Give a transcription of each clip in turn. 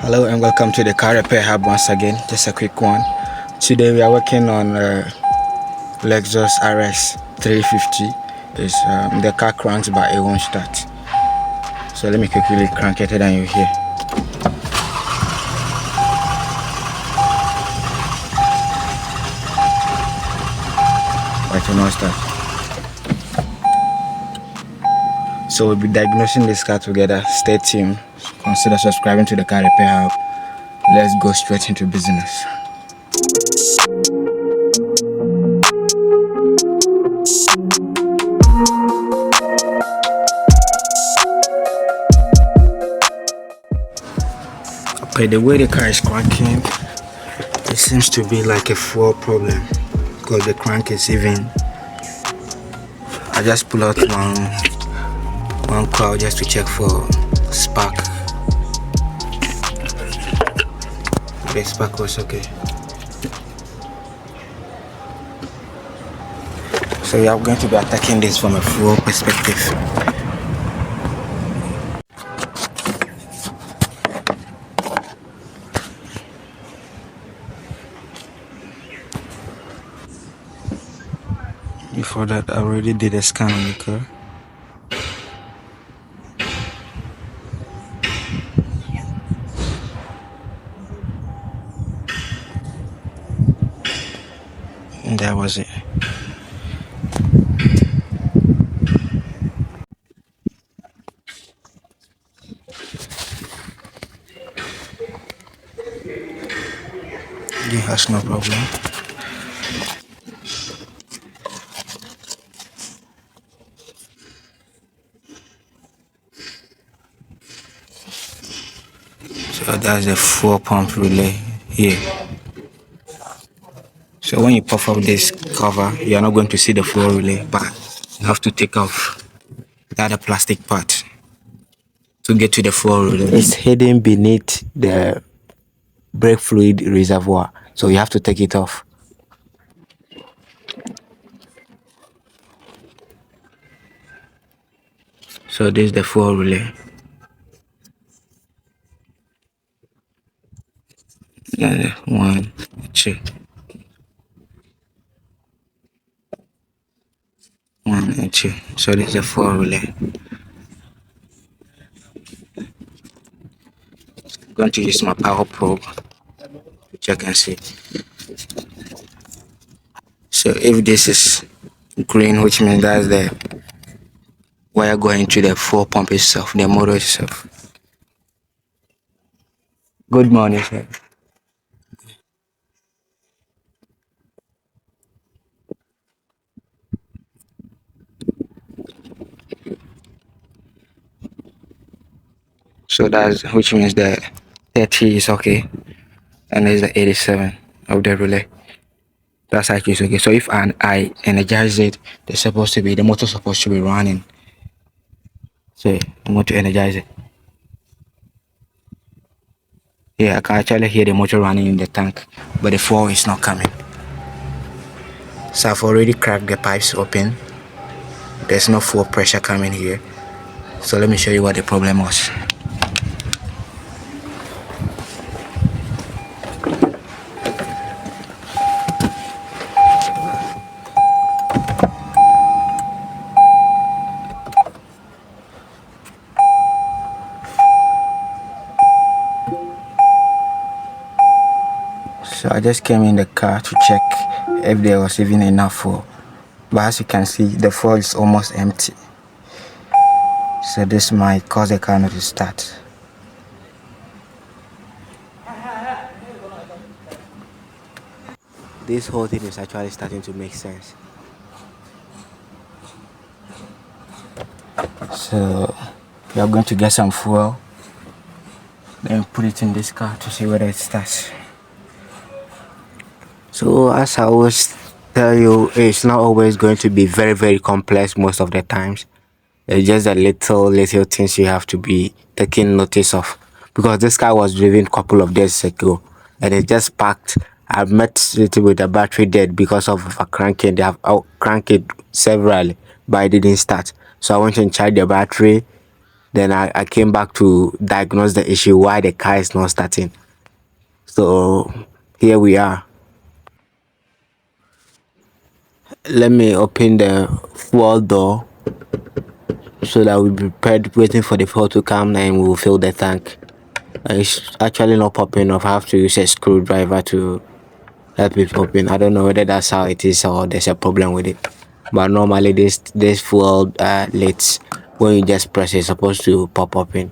Hello and welcome to the car repair hub once again. Just a quick one. Today we are working on Lexus Rx350. It's the car cranks but it won't start. So let me quickly crank it and you hear. But it will not start. So we'll be diagnosing this car together. Stay tuned. Consider subscribing to the car repair hub. Let's go straight into business. Okay, the way the car is cranking, it seems to be like a fuel problem because the crank is even. I just pull out one coil just to check for spark. The spark was okay. So we are going to be attacking this from a fuel perspective. Before that, I already did a scan on the car. And that was it. Yeah, that's no problem. So that's the fuel pump relay here. So when you puff up this cover, you're not going to see the fuel relay, but you have to take off the other plastic part to get to the fuel relay. It's hidden beneath the brake fluid reservoir, so you have to take it off. So this is the fuel relay. Yeah, 1, 2. 1 and 2. So this is the fuel relay. I'm going to use my power probe to check and see. So if this is green, which means that's the wire going to the fuel pump itself, the motor itself. Good morning, sir. So that's, which means the 30 is okay, and there's the 87 of the relay. That's actually okay. So if I energize it, the motor supposed to be running. So I'm going to energize it. Yeah, I can actually hear the motor running in the tank, but the fuel is not coming. So I've already cracked the pipes open. There's no fuel pressure coming here. So let me show you what the problem was. So I just came in the car to check if there was even enough fuel. But as you can see, the fuel is almost empty. So this might cause the car not to start. This whole thing is actually starting to make sense. So we are going to get some fuel, then put it in this car to see whether it starts. So as I always tell you, it's not always going to be very complex most of the times. It's just the little things you have to be taking notice of, because this car was driven a couple of days ago and it just packed. I met it with the battery dead because of a cranking. They have cranked it severally, but it didn't start. So I went and charged the battery. Then I came back to diagnose the issue why the car is not starting. So here we are. Let me open the fuel door so that we'll be prepared waiting for the fuel to come and we'll fill the tank. It's actually not popping off. I have to use a screwdriver to help it open. I don't know whether that's how it is or there's a problem with it. But normally this fuel lids, when you just press it's supposed to pop open.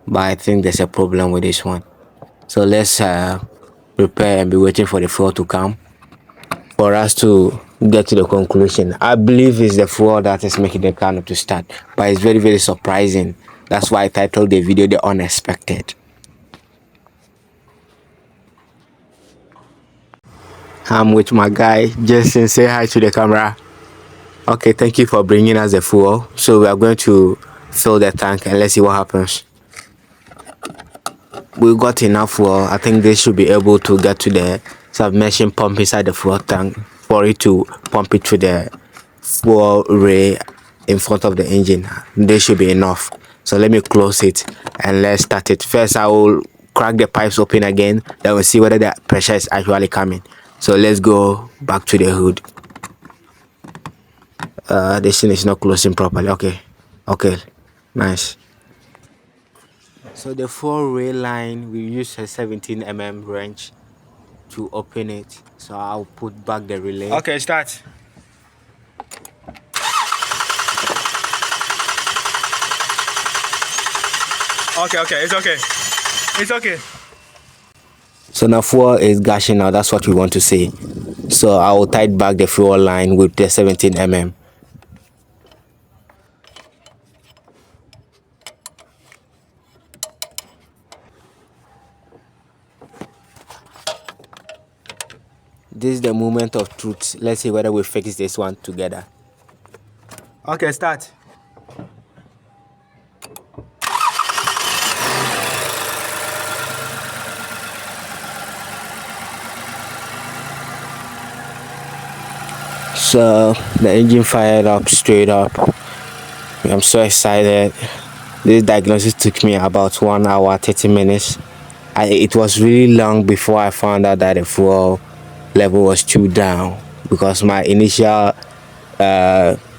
But I think there's a problem with this one. So let's prepare and be waiting for the fuel to come for us to get to the conclusion. I believe it's the fuel that is making the car not to start, but it's very surprising. That's why I titled the video The Unexpected. I'm with my guy Jason. Say hi to the camera. Okay, thank you for bringing us the fuel. So we are going to fill the tank and let's see what happens. We got enough fuel. I think this should be able to get to the submersion pump inside the fuel tank for it to pump it to the fuel ray in front of the engine. This should be enough. So let me close it and let's start it. First I will crack the pipes open again, then we'll see whether the pressure is actually coming. So let's go back to the hood. This thing is not closing properly. Okay, nice. So the fuel ray line, we use a 17mm wrench to open it. So I'll put back the relay. Okay, start. Okay, it's okay. So now fuel is gushing out. That's what we want to see. So I will tighten back the fuel line with the 17mm. This is the moment of truth. Let's see whether we fix this one together. Okay, start. So the engine fired up straight up. I'm so excited. This diagnosis took me about 1 hour 30 minutes. It was really long before I found out that the fuel level was too down, because my initial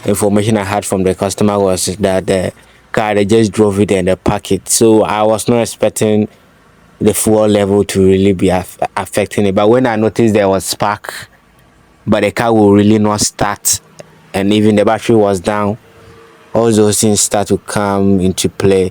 information I had from the customer was that the car, they just drove it and they parked it. So I was not expecting the fuel level to really be affecting it. But when I noticed there was spark, but the car will really not start, and even the battery was down, all those things start to come into play.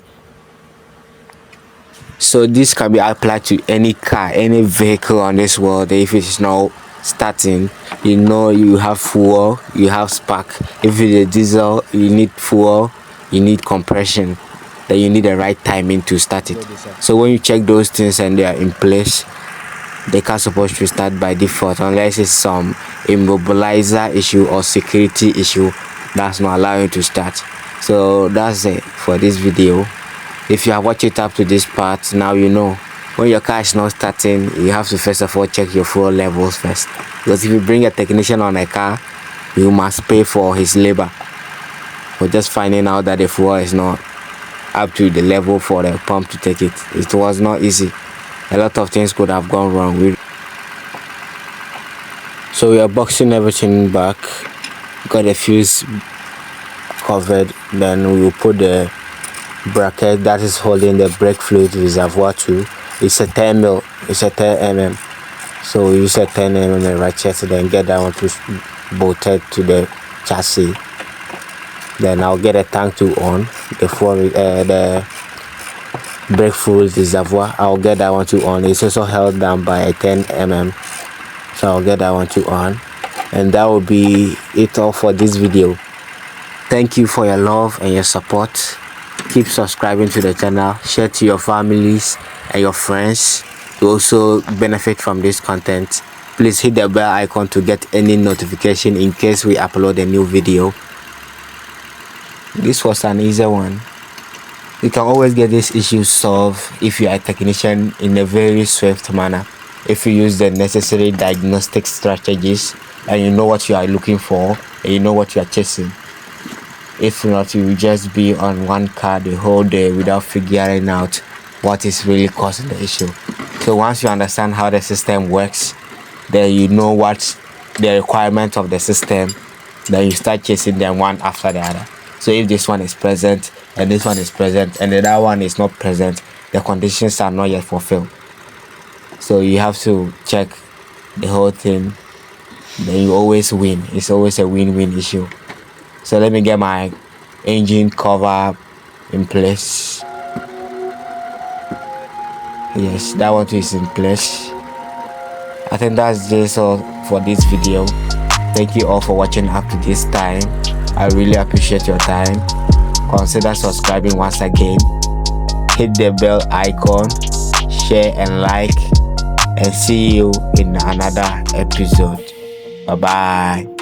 So this can be applied to any car, any vehicle on this world. If it is not starting, you know you have fuel, you have spark. If it's a diesel, you need fuel, you need compression, then you need the right timing to start it. So when you check those things and they are in place, the car is supposed to start by default, unless it's some immobilizer issue or security issue that's not allowing you to start. So that's it for this video. If you have watched it up to this part, now you know when your car is not starting, you have to first of all check your fuel levels first, because if you bring a technician on a car, you must pay for his labor for just finding out that the fuel is not up to the level for the pump to take it. It was not easy. A lot of things could have gone wrong. So we are boxing everything back, got the fuse covered, then we will put the bracket that is holding the brake fluid reservoir to. It's a 10 mil, it's a 10 mm. So we use a 10 mm ratchet, then get that one to bolted to the chassis. Then I'll get a tank to on the brake fluid reservoir. I'll get that one to on. It's also held down by a 10 mm. So I'll get that one to on. And that will be it all for this video. Thank you for your love and your support. Keep subscribing to the channel, share to your families and your friends to also benefit from this content. Please hit the bell icon to get any notification in case we upload a new video. This was an easy one. You can always get this issue solved if you are a technician in a very swift manner, if you use the necessary diagnostic strategies and you know what you are looking for and you know what you are chasing. If not, you will just be on one car the whole day without figuring out what is really causing the issue. So once you understand how the system works, then you know what the requirements of the system, then you start chasing them one after the other. So if this one is present and this one is present and the other one is not present, the conditions are not yet fulfilled. So you have to check the whole thing, then you always win. It's always a win-win issue. So let me get my engine cover in place. Yes, that one too is in place. I think that's just all for this video. Thank you all for watching up to this time. I really appreciate your time. Consider subscribing once again. Hit the bell icon, share and like, and see you in another episode. Bye bye.